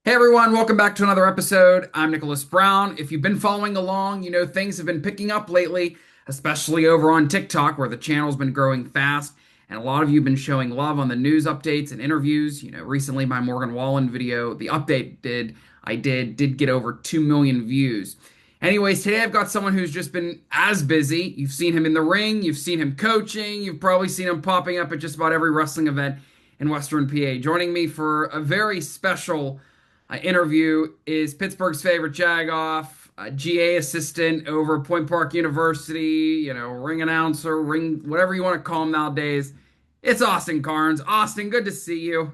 Hey everyone, welcome back to another episode. I'm Nicholas Brown. If you've been following along, you know things have been picking up lately, especially over on TikTok where the channel's been growing fast. And a lot of you have been showing love on the news updates and interviews. You know, recently my Morgan Wallen video, the update did get over 2 million views. Anyways, today I've got someone who's just been as busy. You've seen him in the ring, you've seen him coaching, you've probably seen him popping up at just about every wrestling event in Western PA. Joining me for a very special interview is Pittsburgh's favorite Jagoff, GA assistant over Point Park University, you know, ring announcer, ring, whatever you want to call him nowadays. It's Austin Carnes. Austin, good to see you.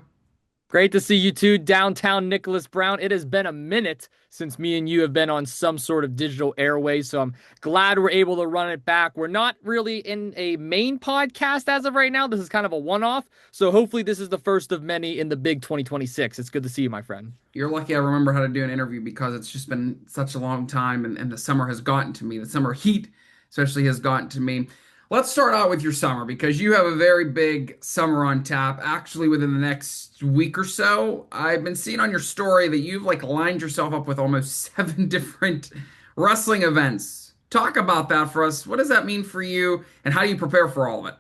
Great to see you too, downtown Nicholas Brown. It has been a minute since me and you have been on some sort of digital airways, so I'm glad we're able to run it back. We're not really in a main podcast as of right now. This is kind of a one-off, so hopefully this is the first of many in the big 2026. It's good to see you, my friend. You're lucky I remember how to do an interview because it's just been such a long time and the summer has gotten to me. The summer heat, especially, has gotten to me. Let's start out with your summer because you have a very big summer on tap. Actually, within the next week or so, I've been seeing on your story that you've like lined yourself up with almost 7 different wrestling events. Talk about that for us. What does that mean for you, and how do you prepare for all of it?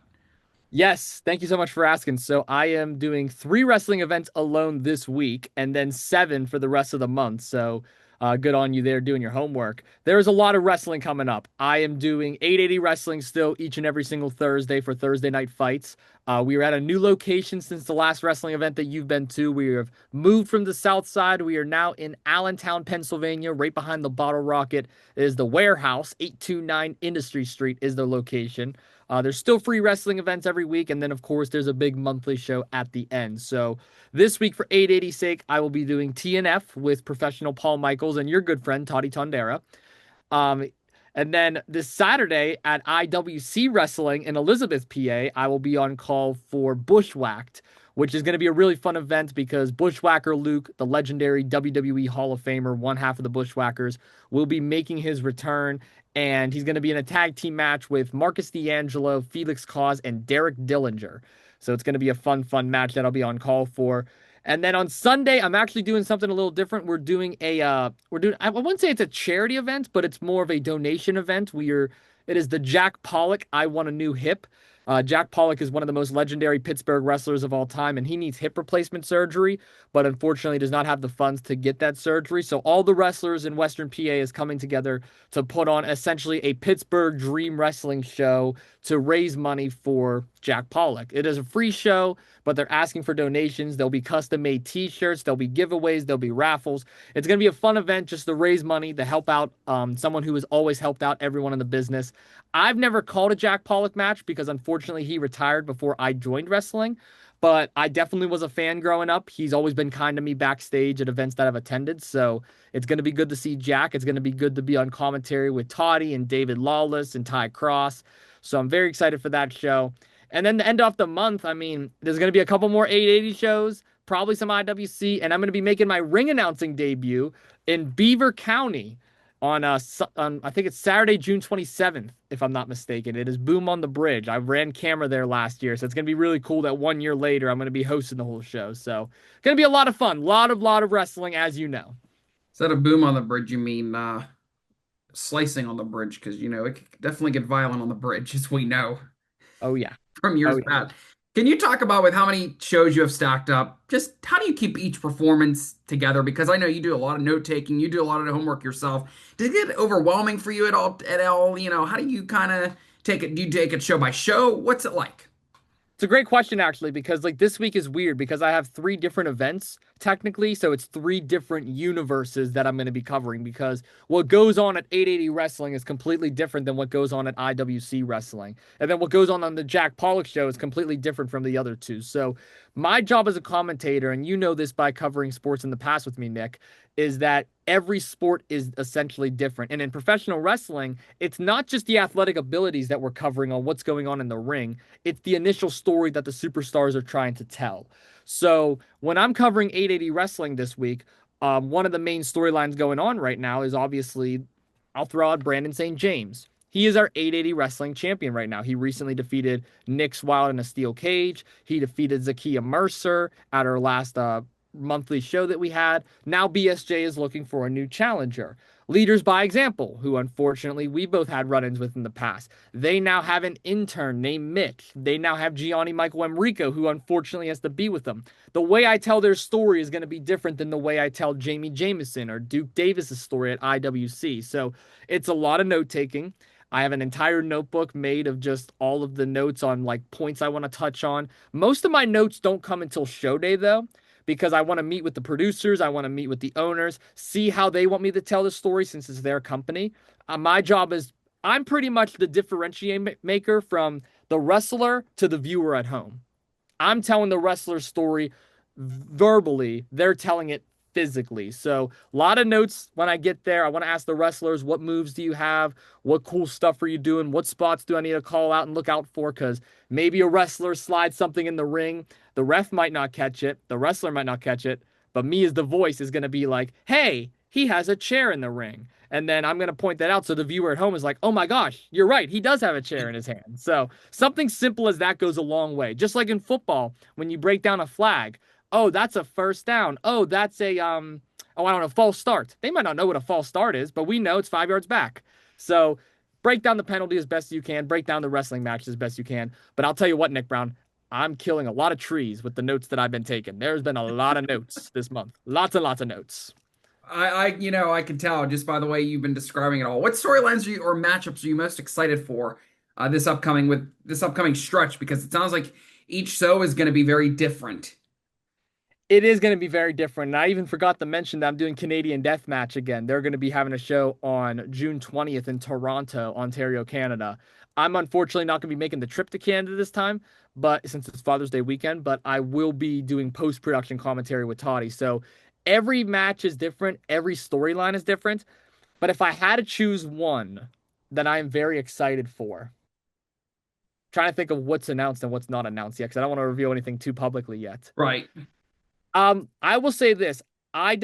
Yes, thank you so much for asking. So I am doing 3 wrestling events alone this week and then 7 for the rest of the month. So good on you there doing your homework. There's a lot of wrestling coming up. I am doing 880 wrestling still each and every single Thursday for Thursday night fights. We are at a new location since the last wrestling event that you've been to. We have moved from the south side. We are now in Allentown, Pennsylvania, right behind the Bottle Rocket. It is the warehouse. 829 Industry Street is the location. There's still free wrestling events every week, and then of course there's a big monthly show at the end. So this week for 880's sake, I will be doing TNF with professional Paul Michaels and your good friend Toddy Tondera. Um, and then this Saturday at IWC Wrestling in Elizabeth, PA, I will be on call for Bushwhacked, which is going to be a really fun event because Bushwhacker Luke, the legendary WWE Hall of Famer, one half of the Bushwhackers, will be making his return. And he's going to be in a tag team match with Marcus D'Angelo, Felix Cause, and Derek Dillinger. So it's going to be a fun match that I'll be on call for. And then on Sunday, I'm actually doing something a little different. I wouldn't say it's a charity event, but it's more of a donation event. It is the Jack Pollock I Want a New Hip. Jack Pollock is one of the most legendary Pittsburgh wrestlers of all time, and he needs hip replacement surgery, but unfortunately does not have the funds to get that surgery. So all the wrestlers in Western PA is coming together to put on essentially a Pittsburgh Dream Wrestling show to raise money for Jack Pollock. It is a free show, but they're asking for donations. There'll be custom made t-shirts, there'll be giveaways, there'll be raffles. It's going to be a fun event just to raise money to help out someone who has always helped out everyone in the business. I've never called a Jack Pollock match because unfortunately he retired before I joined wrestling, but I definitely was a fan growing up. He's always been kind to me backstage at events that I've attended, so it's going to be good to see Jack. It's going to be good to be on commentary with Toddy and David Lawless and Ty Cross. So I'm very excited for that show. And then to end off the month, I mean, there's going to be a couple more 880 shows, probably some IWC, and I'm going to be making my ring announcing debut in Beaver County on I think it's Saturday, June 27th, if I'm not mistaken. It is Boom on the Bridge. I ran camera there last year, so it's gonna be really cool that 1 year later I'm gonna be hosting the whole show. So gonna be a lot of fun, lot of wrestling, as you know. Instead of boom on the bridge, you mean slicing on the bridge because you know it could definitely get violent on the bridge, as we know Oh yeah, from oh years yeah. past. Can you talk about with how many shows you have stacked up? Just how do you keep each performance together? Because I know you do a lot of note taking, you do a lot of the homework yourself. Does it get overwhelming for you at all? At all? You know, how do you kind of take it? Do you take it show by show? What's it like? It's a great question actually, because like this week is weird because I have 3 different events technically, so it's 3 different universes that I'm going to be covering because what goes on at 880 Wrestling is completely different than what goes on at IWC Wrestling. And then what goes on the Jack Pollock show is completely different from the other two. So my job as a commentator, and you know this by covering sports in the past with me, Nick, is that every sport is essentially different. And in professional wrestling, it's not just the athletic abilities that we're covering on what's going on in the ring, it's the initial story that the superstars are trying to tell. So when I'm covering 880 Wrestling this week, one of the main storylines going on right now is obviously, I'll throw out Brandon St. James. He is our 880 Wrestling champion right now. He recently defeated Nick Wild in a steel cage. He defeated Zakiya Mercer at our last monthly show that we had. Now BSJ is looking for a new challenger. Leaders by Example, who unfortunately we both had run-ins with in the past. They now have an intern named Mick. They now have Gianni Michael Enrico, who unfortunately has to be with them. The way I tell their story is going to be different than the way I tell Jamie Jameson or Duke Davis's story at IWC. So it's a lot of note taking. I have an entire notebook made of just all of the notes on like points I want to touch on. Most of my notes don't come until show day though, because I want to meet with the producers, I want to meet with the owners, see how they want me to tell the story since it's their company. My job is I'm pretty much the differentiate maker from the wrestler to the viewer at home. I'm telling the wrestler's story verbally, they're telling it physically. So, a lot of notes when I get there. I want to ask the wrestlers, what moves do you have? What cool stuff are you doing? What spots do I need to call out and look out for? Because maybe a wrestler slides something in the ring. The ref might not catch it. The wrestler might not catch it. But me as the voice is going to be like, hey, he has a chair in the ring. And then I'm going to point that out so the viewer at home is like, oh my gosh, you're right. He does have a chair in his hand. So something simple as that goes a long way. Just like in football, when you break down a flag, oh, that's a first down. Oh, that's a oh, I don't know, false start. They might not know what a false start is, but we know it's 5 yards back. So break down the penalty as best you can, break down the wrestling match as best you can. But I'll tell you what, Nick Brown, I'm killing a lot of trees with the notes that I've been taking. There's been a lot of notes this month. Lots and lots of notes. I can tell just by the way you've been describing it all. What storylines are you or matchups are you most excited for this upcoming stretch? Because it sounds like each show is going to be very different. It is going to be very different. And I even forgot to mention that I'm doing Canadian Deathmatch again. They're going to be having a show on June 20th in Toronto, Ontario, Canada. I'm unfortunately not going to be making the trip to Canada this time, but since it's Father's Day weekend, but I will be doing post-production commentary with Toddy. So every match is different, every storyline is different. But if I had to choose one that I am very excited for, trying to think of what's announced and what's not announced yet, because I don't want to reveal anything too publicly yet. Right. I will say this. I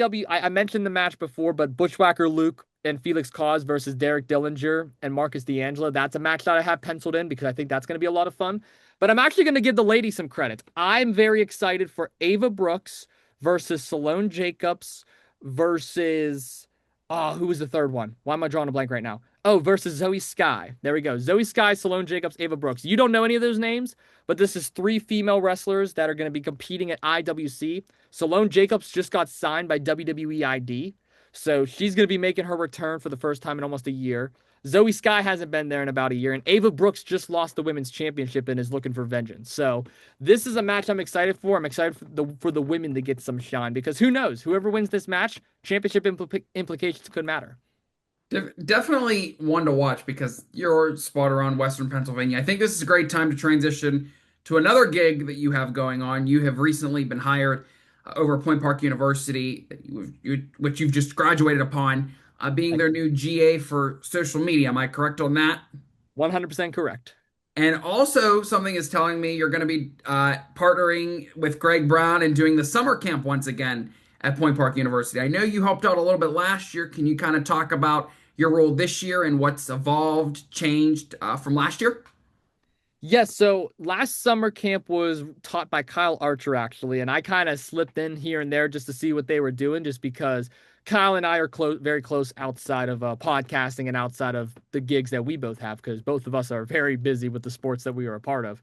mentioned the match before, but Bushwhacker Luke and Felix Cause versus Derek Dillinger and Marcus D'Angelo. That's a match that I have penciled in because I think that's going to be a lot of fun. But I'm actually going to give the ladies some credit. I'm very excited for Ava Brooks versus Salone Jacobs versus who was the third one? Why am I drawing a blank right now? Oh, versus Zoe Sky. There we go. Zoe Sky, Salone Jacobs, Ava Brooks. You don't know any of those names, but this is three female wrestlers that are going to be competing at IWC. Salone Jacobs just got signed by WWE ID, so she's going to be making her return for the first time in almost a year. Zoe Sky hasn't been there in about a year, and Ava Brooks just lost the women's championship and is looking for vengeance. So this is a match I'm excited for. I'm excited for the women to get some shine because who knows? Whoever wins this match, championship implications could matter. Definitely one to watch because you're spot around Western Pennsylvania. I think this is a great time to transition to another gig that you have going on. You have recently been hired over at Point Park University, which you've just graduated upon, being their new GA for social media. Am I correct on that? 100% correct. And also, something is telling me you're going to be partnering with Greg Brown and doing the summer camp once again at Point Park University. I know you helped out a little bit last year. Can you kind of talk about your role this year and what's evolved, changed from last year? Yes, so last summer camp was taught by Kyle Archer, actually, and I kind of slipped in here and there just to see what they were doing, just because Kyle and I are very close outside of podcasting and outside of the gigs that we both have, because both of us are very busy with the sports that we are a part of.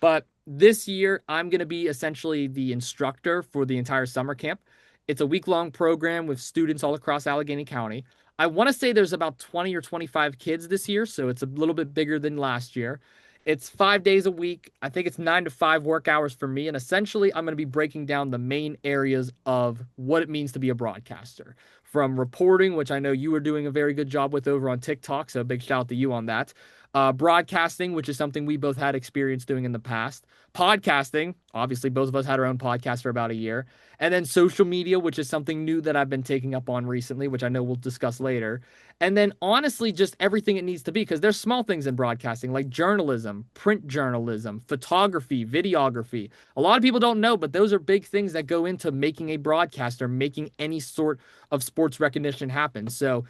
But this year, I'm going to be essentially the instructor for the entire summer camp. It's a week-long program with students all across Allegheny County. I want to say there's about 20 or 25 kids this year, so it's a little bit bigger than last year. It's 5 days a week. I think it's 9 to 5 work hours for me. And essentially, I'm going to be breaking down the main areas of what it means to be a broadcaster. From reporting, which I know you were doing a very good job with over on TikTok. So big shout out to you on that. Broadcasting, which is something we both had experience doing in the past. Podcasting, obviously, both of us had our own podcast for about a year. And then social media, which is something new that I've been taking up on recently, which I know we'll discuss later. And then honestly, just everything it needs to be, because there's small things in broadcasting like journalism, print journalism, photography, videography. A lot of people don't know, but those are big things that go into making a broadcaster, making any sort of sports recognition happen. So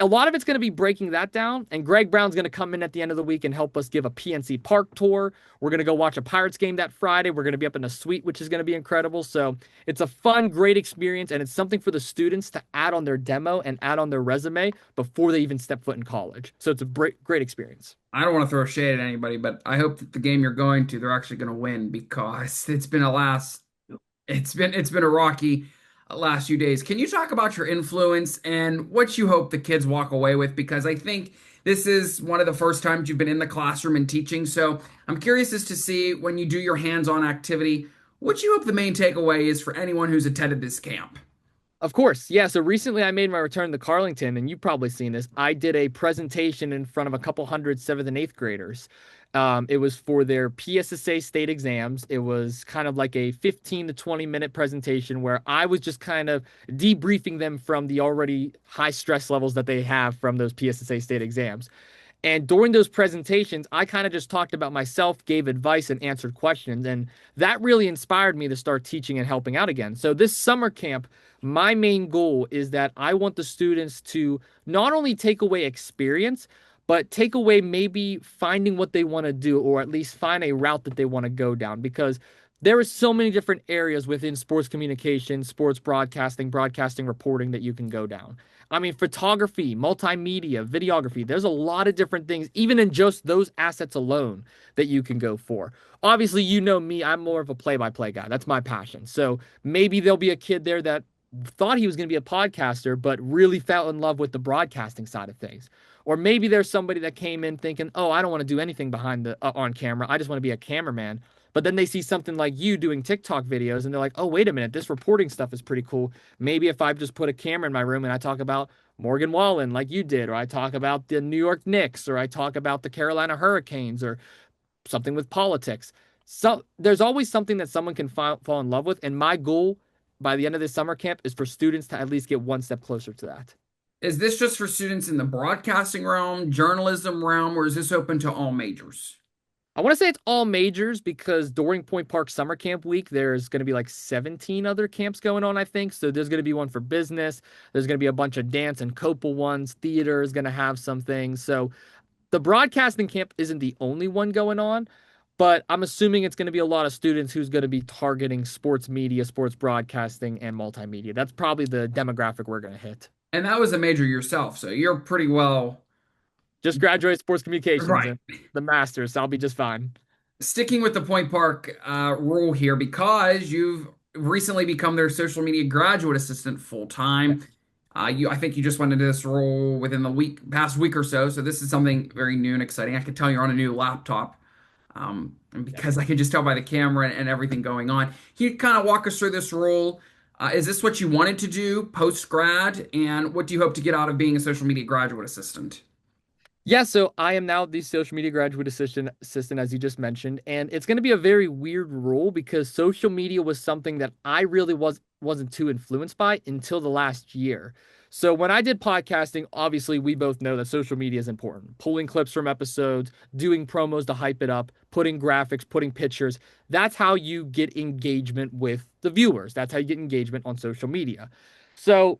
A lot of it's going to be breaking that down. And Greg Brown's going to come in at the end of the week and help us give a PNC Park tour. We're going to go watch a Pirates game that Friday. We're going to be up in a suite, which is going to be incredible. So it's a fun, great experience. And it's something for the students to add on their demo and add on their resume before they even step foot in college. So it's a great, great experience. I don't want to throw shade at anybody, but I hope that the game you're going to, they're actually going to win because it's been a rocky last few days. Can you talk about your influence and what you hope the kids walk away with? Because I think this is one of the first times you've been in the classroom and teaching. So I'm curious as to see when you do your hands-on activity, what you hope the main takeaway is for anyone who's attended this camp. Of course. Yeah. So recently I made my return to Carlington, and you've probably seen this. I did a presentation in front of a couple hundred seventh and eighth graders. It was for their PSSA state exams. It was kind of like a 15 to 20-minute presentation where I was just kind of debriefing them from the already high stress levels that they have from those PSSA state exams. And during those presentations, I kind of just talked about myself, gave advice, and answered questions. And that really inspired me to start teaching and helping out again. So, this summer camp, my main goal is that I want the students to not only take away experience, but take away maybe finding what they want to do, or at least find a route that they want to go down. Because there are so many different areas within sports communication, sports broadcasting, broadcasting reporting that you can go down. I mean, photography, multimedia, videography, there's a lot of different things, even in just those assets alone, that you can go for. Obviously, you know me, I'm more of a play by play guy. That's my passion. So maybe there'll be a kid there that thought he was going to be a podcaster, but really fell in love with the broadcasting side of things. Or maybe there's somebody that came in thinking, oh, I don't want to do anything behind the on camera. I just want to be a cameraman. But then they see something like you doing TikTok videos and they're like, oh, wait a minute, this reporting stuff is pretty cool. Maybe if I just put a camera in my room and I talk about Morgan Wallen like you did, or I talk about the New York Knicks, or I talk about the Carolina Hurricanes, or something with politics. So there's always something that someone can fall in love with. And my goal by the end of this summer camp is for students to at least get one step closer to that. Is this just for students in the broadcasting realm, journalism realm, or is this open to all majors? I want to say it's all majors because during Point Park Summer Camp Week, there's going to be like 17 other camps going on, I think. So there's going to be one for business. There's going to be a bunch of dance and Copal ones. Theater is going to have some things. So the broadcasting camp isn't the only one going on, but I'm assuming it's going to be a lot of students who's going to be targeting sports media, sports broadcasting, and multimedia. That's probably the demographic we're going to hit. And that was a major yourself, so you're pretty well Just graduate sports communications right. and the masters. So I'll be just fine. Sticking with the Point Park rule here, because you've recently become their social media graduate assistant full time. I think you just went into this role within the past week or so. So this is something very new and exciting. I can tell you're on a new laptop, and because I can just tell by the camera and everything going on. Can you kind of walk us through this role? Is this what you wanted to do post grad, and what do you hope to get out of being a social media graduate assistant? Yeah, so I am now the social media graduate assistant, as you just mentioned, and it's going to be a very weird role because social media was something that I really wasn't too influenced by until the last year. So when I did podcasting, obviously we both know that social media is important. Pulling clips from episodes, doing promos to hype it up, putting graphics, putting pictures. That's how you get engagement with the viewers. That's how you get engagement on social media. So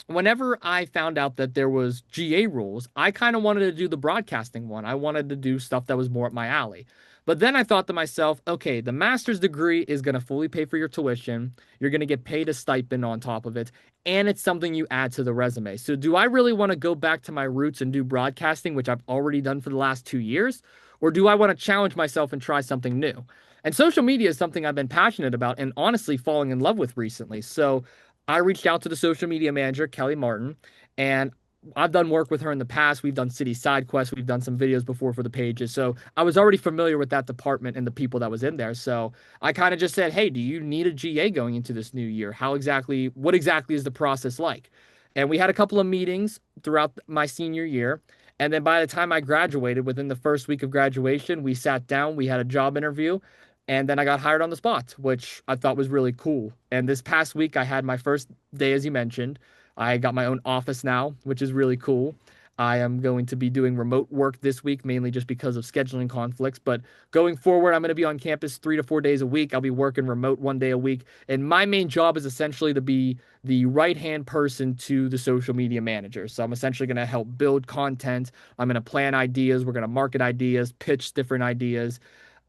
whenever I found out that there was GA rules, I kind of wanted to do the broadcasting one. I wanted to do stuff that was more up my alley. But then I thought to myself, okay, the master's degree is going to fully pay for your tuition. You're going to get paid a stipend on top of it, and it's something you add to the resume. So do I really want to go back to my roots and do broadcasting, which I've already done for the last 2 years? Or do I want to challenge myself and try something new? And social media is something I've been passionate about and honestly falling in love with recently. So I reached out to the social media manager, Kelly Martin, and I've done work with her in the past. We've done city side quests. We've done some videos before for the pages. So I was already familiar with that department and the people that was in there. So I kind of just said, hey, do you need a GA going into this new year? What exactly is the process like? And we had a couple of meetings throughout my senior year. And then by the time I graduated, within the first week of graduation, we sat down, we had a job interview, and then I got hired on the spot, which I thought was really cool. And this past week, I had my first day, as you mentioned. I got my own office now, which is really cool. I am going to be doing remote work this week, mainly just because of scheduling conflicts. But going forward, I'm going to be on campus 3 to 4 days a week. I'll be working remote 1 day a week. And my main job is essentially to be the right-hand person to the social media manager. So I'm essentially going to help build content. I'm going to plan ideas. We're going to market ideas, pitch different ideas.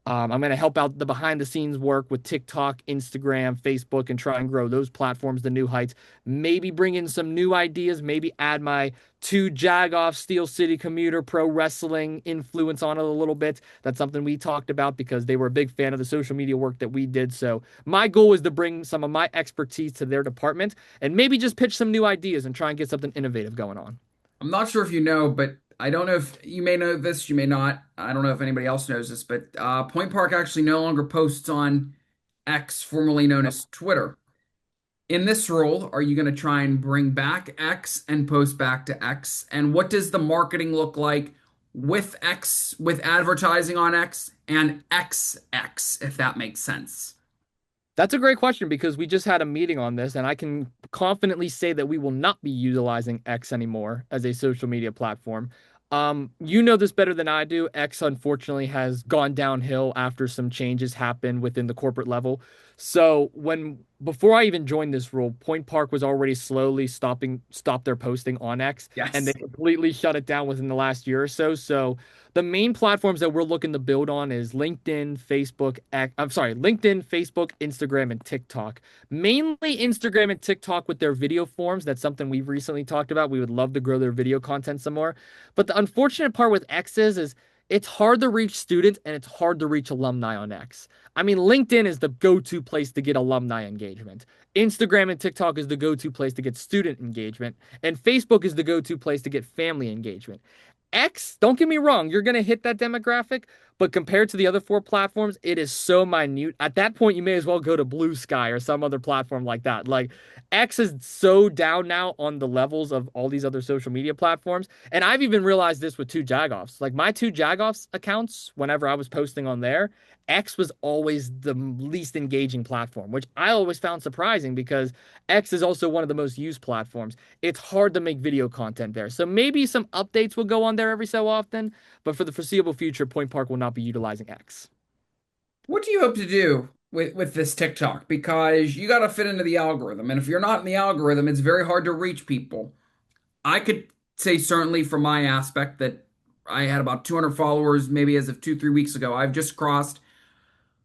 I'm going to help out the behind the scenes work with TikTok, Instagram, Facebook, and try and grow those platforms to new heights. Maybe bring in some new ideas, maybe add my two Jagoff Steel City Commuter Pro Wrestling influence on it a little bit. That's something we talked about because they were a big fan of the social media work that we did. So my goal is to bring some of my expertise to their department and maybe just pitch some new ideas and try and get something innovative going on. I'm not sure if you know, but I don't know if you may know this, you may not. I don't know if anybody else knows this, but Point Park actually no longer posts on X, formerly known as Twitter. In this role, are you going to try and bring back X and post back to X? And what does the marketing look like with X, with advertising on X and XX, if that makes sense? That's a great question because we just had a meeting on this, and I can confidently say that we will not be utilizing X anymore as a social media platform. You know this better than I do. X unfortunately has gone downhill after some changes happened within the corporate level. So when before I even joined this role, Point Park was already slowly stopped their posting on X, and they Yes. completely shut it down within the last year or so. So the main platforms that we're looking to build on is LinkedIn, Facebook, Instagram, and TikTok. Mainly Instagram and TikTok with their video forms. That's something we've recently talked about. We would love to grow their video content some more. But the unfortunate part with X is it's hard to reach students and it's hard to reach alumni on X. I mean, LinkedIn is the go-to place to get alumni engagement. Instagram and TikTok is the go-to place to get student engagement, and Facebook is the go-to place to get family engagement. X, don't get me wrong, you're going to hit that demographic, but compared to the other four platforms, it is so minute. At that point, you may as well go to Blue Sky or some other platform like that. Like, X is so down now on the levels of all these other social media platforms. And I've even realized this with two Jagoffs. Like, my two Jagoffs accounts, whenever I was posting on there, X was always the least engaging platform, which I always found surprising because X is also one of the most used platforms. It's hard to make video content there. So maybe some updates will go on there every so often, but for the foreseeable future, Point Park will not be utilizing X. What do you hope to do with this TikTok? Because you got to fit into the algorithm. And if you're not in the algorithm, it's very hard to reach people. I could say certainly from my aspect that I had about 200 followers maybe as of 2, 3 weeks ago. I've just crossed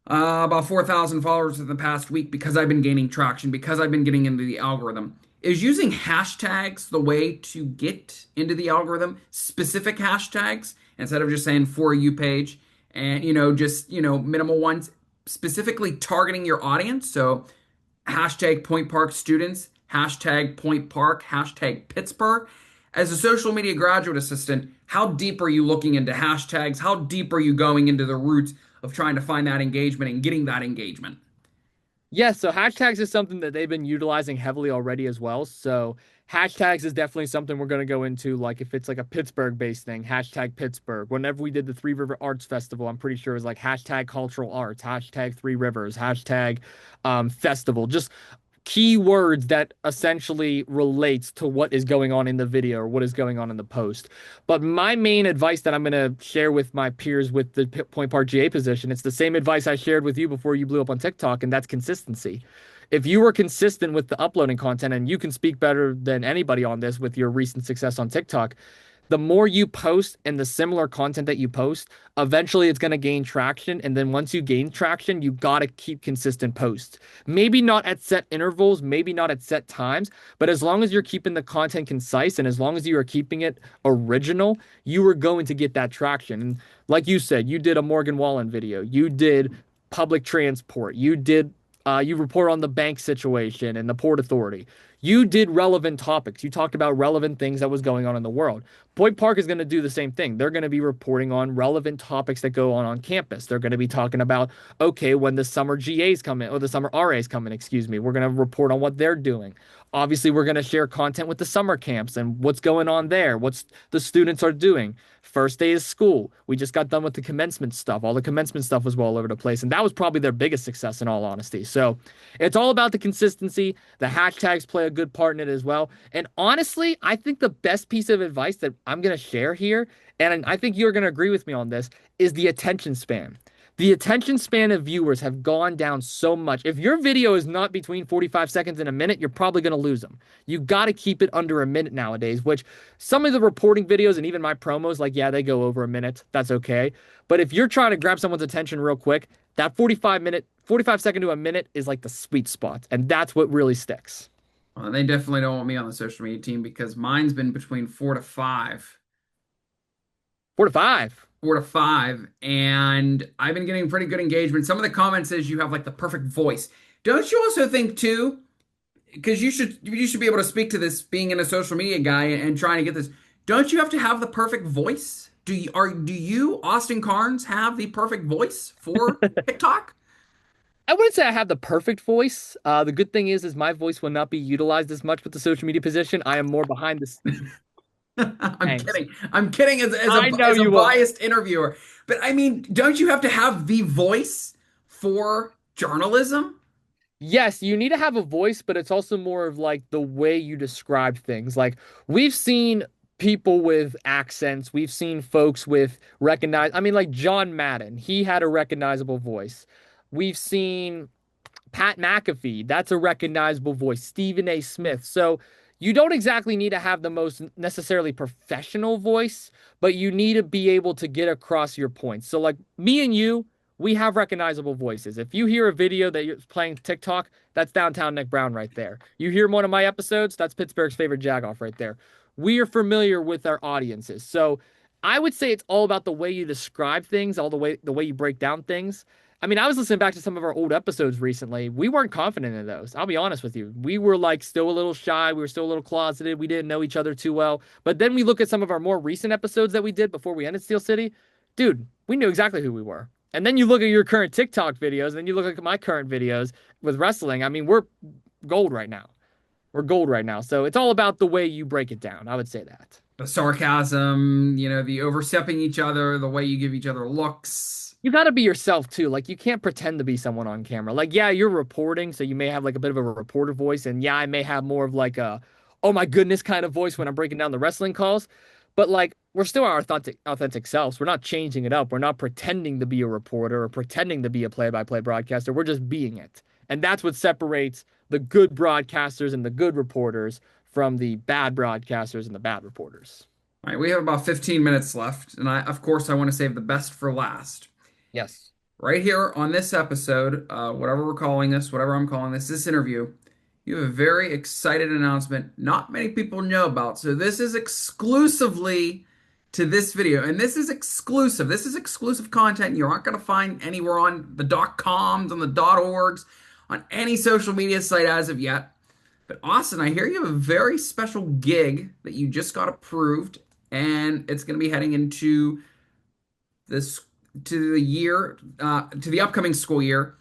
about 4,000 followers in the past week because I've been gaining traction, because I've been getting into the algorithm. Is using hashtags the way to get into the algorithm? Specific hashtags instead of just saying for you page and, just, minimal ones, specifically targeting your audience. So hashtag Point Park students, hashtag Point Park, hashtag Pittsburgh. As a social media graduate assistant, how deep are you looking into hashtags? How deep are you going into the roots of trying to find that engagement and getting that engagement? Yeah, so hashtags is something that they've been utilizing heavily already as well. So hashtags is definitely something we're going to go into. Like if it's like a Pittsburgh-based thing, hashtag Pittsburgh. Whenever we did the Three River Arts Festival, I'm pretty sure it was like hashtag cultural arts, hashtag Three Rivers, hashtag festival. Just keywords that essentially relates to what is going on in the video or what is going on in the post. But my main advice that I'm going to share with my peers with the Point Park GA position, it's the same advice I shared with you before you blew up on TikTok, and that's consistency. If you were consistent with the uploading content, and you can speak better than anybody on this with your recent success on TikTok, the more you post and the similar content that you post, eventually it's going to gain traction. And then once you gain traction, you got to keep consistent posts. Maybe not at set intervals, maybe not at set times, but as long as you're keeping the content concise and as long as you are keeping it original, you are going to get that traction. And like you said, you did a Morgan Wallen video, you did public transport, you report on the bank situation and the Port Authority. You did relevant topics. You talked about relevant things that was going on in the world. Point Park is going to do the same thing. They're going to be reporting on relevant topics that go on campus. They're going to be talking about, okay, when the summer GAs come in, or the summer RAs come in, excuse me, we're going to report on what they're doing. Obviously, we're going to share content with the summer camps and what's going on there, what's the students are doing. First day of school. We just got done with the commencement stuff. All the commencement stuff was all over the place. And that was probably their biggest success in all honesty. So it's all about the consistency. The hashtags play a good part in it as well. And honestly, I think the best piece of advice that I'm going to share here, and I think you're going to agree with me on this, is the attention span. The attention span of viewers have gone down so much. If your video is not between 45 seconds and a minute, you're probably going to lose them. You got to keep it under a minute nowadays, which some of the reporting videos and even my promos, like, yeah, they go over a minute. That's okay. But if you're trying to grab someone's attention real quick, that 45 second to a minute is like the sweet spot. And that's what really sticks. Well, they definitely don't want me on the social media team because mine's been between 4 to 5. 4 to 5. 4 to 5, and I've been getting pretty good engagement. Some of the comments is you have like the perfect voice. Don't you also think too, because you should be able to speak to this being in a social media guy and trying to get this. Don't you have to have the perfect voice? Do you, Austin Carnes, have the perfect voice for TikTok? I wouldn't say I have the perfect voice. The good thing is my voice will not be utilized as much with the social media position. I am more behind the I'm scenes. kidding. I'm kidding I know as a you are. biased interviewer. But I mean, don't you have to have the voice for journalism? Yes, you need to have a voice, but it's also more of like the way you describe things. Like we've seen people with accents, we've seen folks with I mean, like John Madden, he had a recognizable voice. We've seen Pat McAfee, that's a recognizable voice. Stephen A. Smith. So you don't exactly need to have the most necessarily professional voice, but you need to be able to get across your points. So, like me and you, we have recognizable voices. If you hear a video that you're playing TikTok, that's downtown Nick Brown right there. You hear one of my episodes, that's Pittsburgh's favorite jagoff right there. We are familiar with our audiences. So I would say it's all about the way you describe things, all the way you break down things. I mean, I was listening back to some of our old episodes recently. We weren't confident in those. I'll be honest with you. We were like still a little shy. We were still a little closeted. We didn't know each other too well. But then we look at some of our more recent episodes that we did before we ended Steel City. Dude, we knew exactly who we were. And then you look at your current TikTok videos, and then you look at my current videos with wrestling. I mean, we're gold right now. We're gold right now. So it's all about the way you break it down. I would say that. The sarcasm, the overstepping each other, the way you give each other looks. You got to be yourself too. Like you can't pretend to be someone on camera. Like yeah, you're reporting, so you may have like a bit of a reporter voice, and yeah, I may have more of like a oh my goodness kind of voice when I'm breaking down the wrestling calls. But like we're still our authentic selves. We're not changing it up. We're not pretending to be a reporter or pretending to be a play-by-play broadcaster. We're just being it. And that's what separates the good broadcasters and the good reporters from the bad broadcasters and the bad reporters. All right, we have about 15 minutes left, and of course, I want to save the best for last. Yes. Right here on this episode, whatever we're calling this, whatever I'm calling this interview, you have a very excited announcement not many people know about. So this is exclusively to this video, and this is exclusive. This is exclusive content you aren't going to find anywhere on the .coms, on the .orgs, on any social media site as of yet. But Austin, I hear you have a very special gig that you just got approved, and it's going to be heading into this to the upcoming school year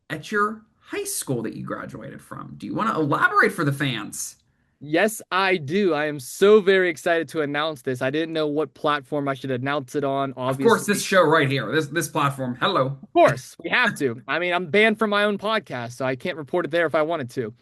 at your high school that you graduated from. Do you want to elaborate for the fans? Yes, I do. I am so very excited to announce this. I didn't know what platform I should announce it on, Of course, obviously. this show right here, this platform. Hello. Of course, we have to. I mean, I'm banned from my own podcast, so I can't report it there if I wanted to.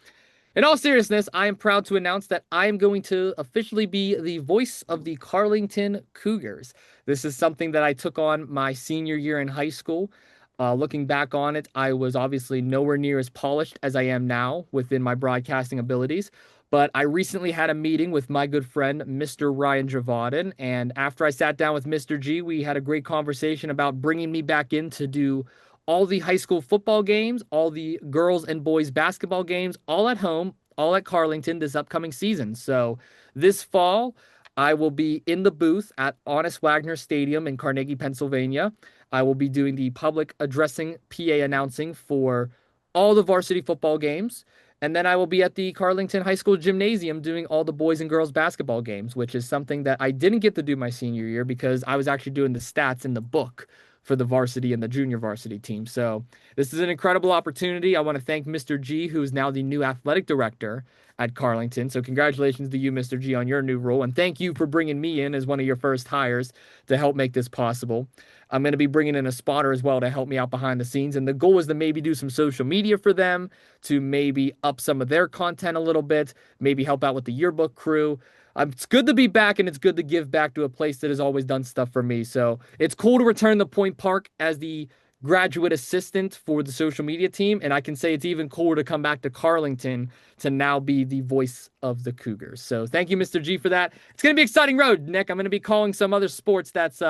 In all seriousness, I am proud to announce that I am going to officially be the voice of the Carlington Cougars. This is something that I took on my senior year in high school. Looking back on it, I was obviously nowhere near as polished as I am now within my broadcasting abilities. But I recently had a meeting with my good friend, Mr. Ryan Javaden. And after I sat down with Mr. G, we had a great conversation about bringing me back in to do all the high school football games, all the girls and boys basketball games, all at home, all at Carlington this upcoming season. So this fall, I will be in the booth at Honest Wagner Stadium in Carnegie, Pennsylvania. I will be doing the public addressing PA announcing for all the varsity football games. And then I will be at the Carlington High School Gymnasium doing all the boys and girls basketball games, which is something that I didn't get to do my senior year because I was actually doing the stats in the book. for the varsity and the junior varsity team. So this is an incredible opportunity. I want to thank Mr. G, who is now the new athletic director at Carlington. So congratulations to you, Mr. G, on your new role. And thank you for bringing me in as one of your first hires to help make this possible. I'm going to be bringing in a spotter as well to help me out behind the scenes. And the goal is to maybe do some social media for them, to maybe up some of their content a little bit, maybe help out with the yearbook crew. It's good to be back, and it's good to give back to a place that has always done stuff for me. So it's cool to return to Point Park as the graduate assistant for the social media team. And I can say it's even cooler to come back to Carlington to now be the voice of the Cougars. So thank you, Mr. G, for that. It's going to be an exciting road, Nick. I'm going to be calling some other sports that's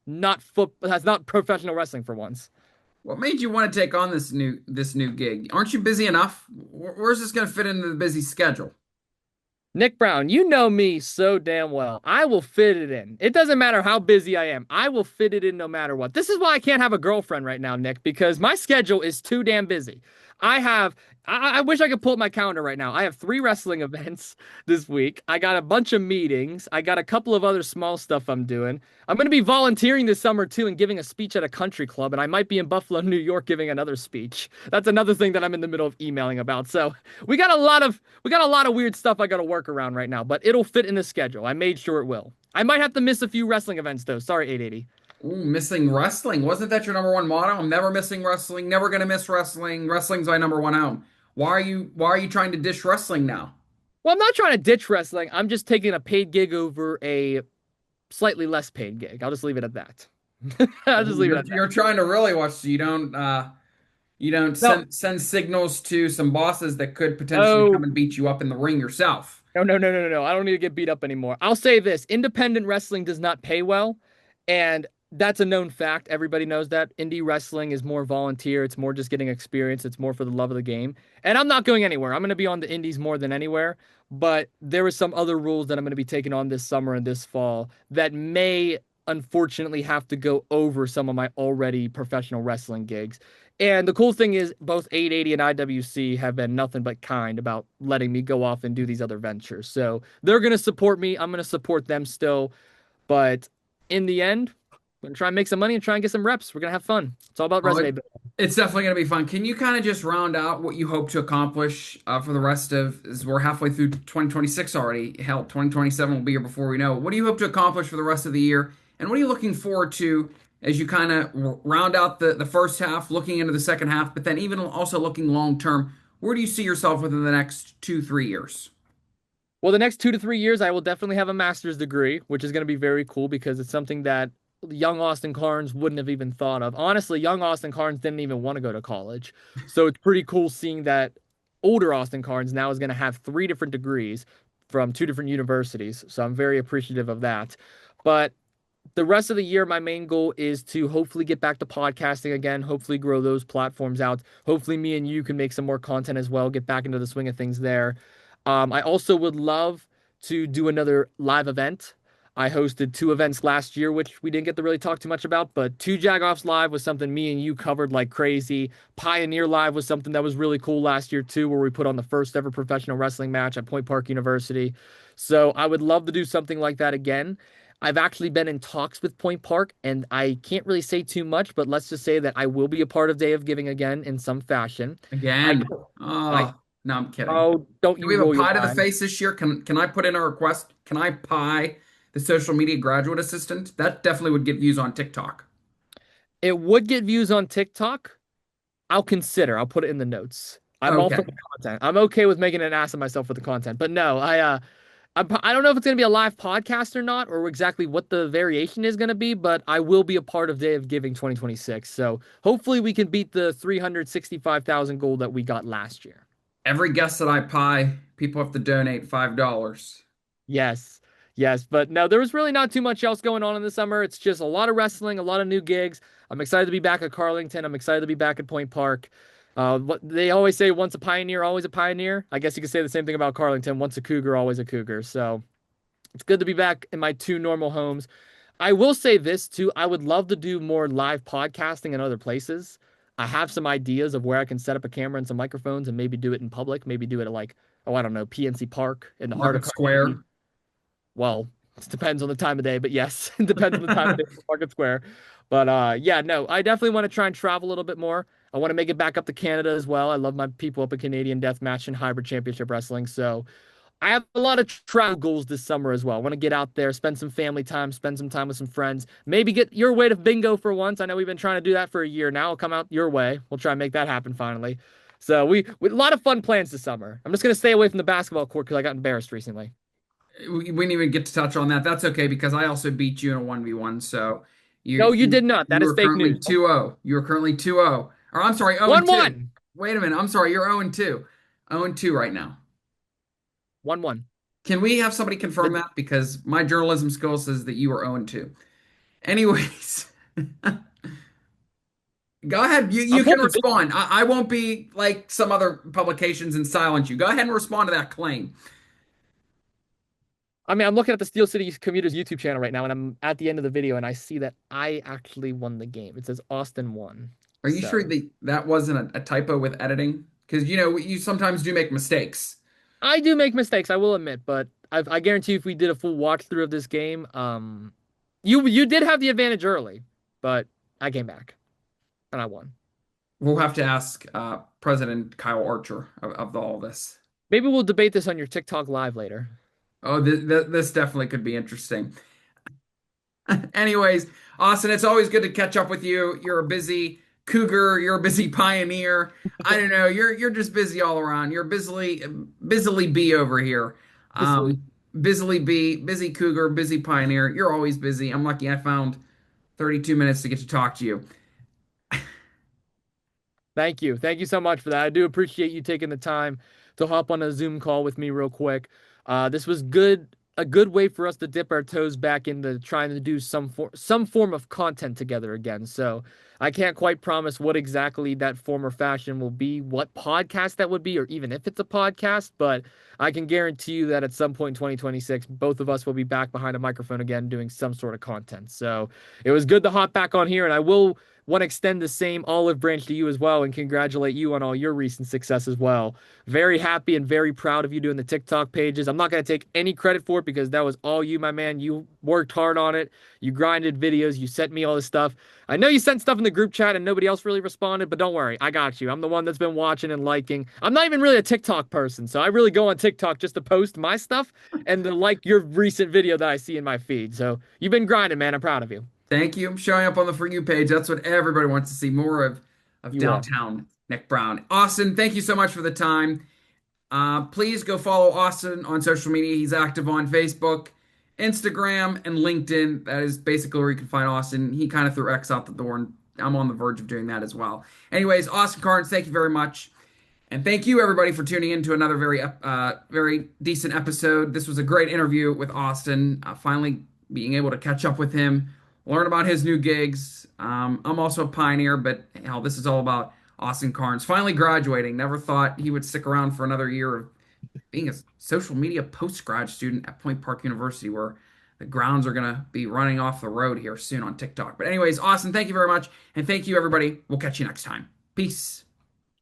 not professional wrestling for once. What made you want to take on this new gig? Aren't you busy enough? Where's this going to fit into the busy schedule? Nick Brown, you know me so damn well. I will fit it in. It doesn't matter how busy I am. I will fit it in no matter what. This is why I can't have a girlfriend right now, Nick, because my schedule is too damn busy. I wish I could pull up my calendar right now. I have 3 wrestling events this week. I got a bunch of meetings. I got a couple of other small stuff I'm doing. I'm going to be volunteering this summer too and giving a speech at a country club, and I might be in Buffalo, New York giving another speech. That's another thing that I'm in the middle of emailing about. So we got a lot of weird stuff I got to work around right now, but it'll fit in the schedule. I made sure it will. I might have to miss a few wrestling events though. Sorry, 880. Ooh, missing wrestling. Wasn't that your number one motto? I'm never missing wrestling, never gonna miss wrestling. Wrestling's my number one home. Why are you trying to dish wrestling now? Well, I'm not trying to ditch wrestling. I'm just taking a paid gig over a slightly less paid gig. I'll just leave it at that. I'll just Ooh, leave it you're at that. you're trying to really watch so you don't No, send signals to some bosses that could potentially come oh, and beat you up in the ring yourself. no, no, no, no, no, no. I don't need to get beat up anymore. I'll say this: independent wrestling does not pay well, and that's a known fact. Everybody knows that. Indie wrestling is more volunteer. It's more just getting experience. It's more for the love of the game. And I'm not going anywhere. I'm going to be on the indies more than anywhere. But there are some other rules that I'm going to be taking on this summer and this fall that may unfortunately have to go over some of my already professional wrestling gigs. And the cool thing is, both 880 and IWC have been nothing but kind about letting me go off and do these other ventures. So they're going to support me. I'm going to support them still. But in the end, we're going to try and make some money and try and get some reps. We're going to have fun. It's all about Oh, resume building. it's definitely going to be fun. Can you kind of just round out what you hope to accomplish for the rest of, as we're halfway through 2026 already. Hell, 2027 will be here before we know. What do you hope to accomplish for the rest of the year? And what are you looking forward to as you kind of round out the first half, looking into the second half, but then even also looking long term? Where do you see yourself within the next 2, 3 years? Well, the next 2 to 3 years, I will definitely have a master's degree, which is going to be very cool because it's something that young Austin Carnes wouldn't have even thought of. Honestly, young Austin Carnes didn't even want to go to college. So it's pretty cool seeing that older Austin Carnes now is going to have 3 different degrees from 2 different universities. So I'm very appreciative of that. But the rest of the year, my main goal is to hopefully get back to podcasting again, hopefully grow those platforms out. Hopefully, me and you can make some more content as well, get back into the swing of things there. I also would love to do another live event. I hosted 2 events last year, which we didn't get to really talk too much about, but 2 Jagoffs Live was something me and you covered like crazy. Pioneer Live was something that was really cool last year too, where we put on the first ever professional wrestling match at Point Park University. So I would love to do something like that again. I've actually been in talks with Point Park, and I can't really say too much, but let's just say that I will be a part of Day of Giving again in some fashion. I Again. know. I Oh, no, I'm kidding. Oh, don't Do you we have a roll your pie to the eyes. face this year? Can I put in a request? Can I pie the social media graduate assistant? That definitely would get views on TikTok. It would get views on TikTok. I'll consider. I'll put it in the notes. I'm all for Okay. the content. I'm okay with making an ass of myself for the content. But no, I don't know if it's going to be a live podcast or not, or exactly what the variation is going to be, but I will be a part of Day of Giving 2026. So hopefully we can beat the 365,000 goal that we got last year. Every guest that I pie, people have to donate $5. Yes. Yes. But no, there was really not too much else going on in the summer. It's just a lot of wrestling, a lot of new gigs. I'm excited to be back at Carlington. I'm excited to be back at Point Park. What they always say, once a pioneer, always a pioneer. I guess you could say the same thing about Carlington. Once a Cougar, always a Cougar. So it's good to be back in my 2 normal homes. I will say this too. I would love to do more live podcasting in other places. I have some ideas of where I can set up a camera and some microphones and maybe do it in public. Maybe do it at like, oh, I don't know, PNC Park in the heart of Market Carnegie. Square. Well, it depends on the time of day, but yes, it depends on the time of day for Market Square. But yeah, no, I definitely want to try and travel a little bit more. I want to make it back up to Canada as well. I love my people up in Canadian Deathmatch and Hybrid Championship Wrestling. So I have a lot of travel goals this summer as well. I want to get out there, spend some family time, spend some time with some friends. Maybe get your way to bingo for once. I know we've been trying to do that for a year now. I'll come out your way. We'll try and make that happen finally. So we a lot of fun plans this summer. I'm just gonna stay away from the basketball court because I got embarrassed recently. We didn't even get to touch on that. That's okay because I also beat you in a 1v1. So No, you you did not. That you is are fake currently news. 2-0. You are currently 2-0. Or I'm sorry, 0 and 2. 1-1. Wait a minute. I'm sorry, you're 0 and 2. 0 and 2 right now. 1-1. Can we have somebody confirm The, that? Because my journalism skill says that you are 0 and 2. Anyways, go ahead. You I'm can pulling the video. respond. I won't be like some other publications and silence you. Go ahead and respond to that claim. I mean, I'm looking at the Steel City Commuters YouTube channel right now, and I'm at the end of the video, and I see that I actually won the game. It says Austin won. Are you sure So that that wasn't a typo with editing? Because you know you sometimes do make mistakes. I do make mistakes, I will admit, but I guarantee you if we did a full walkthrough of this game, you did have the advantage early, but I came back and I won. We'll have to ask President Kyle Archer of all this. Maybe we'll debate this on your TikTok live later. Oh, this definitely could be interesting. Anyways, Austin, it's always good to catch up with you. You're a busy cougar. You're a busy pioneer. I don't know. You're just busy all around. You're busily bee over here. Basically. Busily bee, busy cougar, busy pioneer. You're always busy. I'm lucky I found 32 minutes to get to talk to you. Thank you. Thank you so much for that. I do appreciate you taking the time to hop on a Zoom call with me real quick. This was a good way for us to dip our toes back into trying to do some form of content together again. So I can't quite promise what exactly that form or fashion will be, what podcast that would be, or even if it's a podcast, but I can guarantee you that at some point in 2026, both of us will be back behind a microphone again doing some sort of content. So it was good to hop back on here, and I will want to extend the same olive branch to you as well and congratulate you on all your recent success as well. Very happy and very proud of you doing the TikTok pages. I'm not going to take any credit for it because that was all you, my man. You worked hard on it. You grinded videos. You sent me all this stuff. I know you sent stuff in the group chat and nobody else really responded, but don't worry. I got you. I'm the one that's been watching and liking. I'm not even really a TikTok person, so I really go on TikTok just to post my stuff and to like your recent video that I see in my feed. So you've been grinding, man. I'm proud of you. Thank you. I'm showing up on the For You page. That's what everybody wants to see more of You are. downtown Nick Brown. Austin, thank you so much for the time. Please go follow Austin on social media. He's active on Facebook, Instagram, and LinkedIn. That is basically where you can find Austin. He kind of threw X out the door, and I'm on the verge of doing that as well. Anyways, Austin Carnes, thank you very much. And thank you, everybody, for tuning in to another very decent episode. This was a great interview with Austin. Finally being able to catch up with him, learn about his new gigs. I'm also a pioneer, but hell, this is all about Austin Carnes finally graduating. Never thought he would stick around for another year of being a social media post-grad student at Point Park University, where the grounds are going to be running off the road here soon on TikTok. But anyways, Austin, thank you very much. And thank you, everybody. We'll catch you next time. Peace.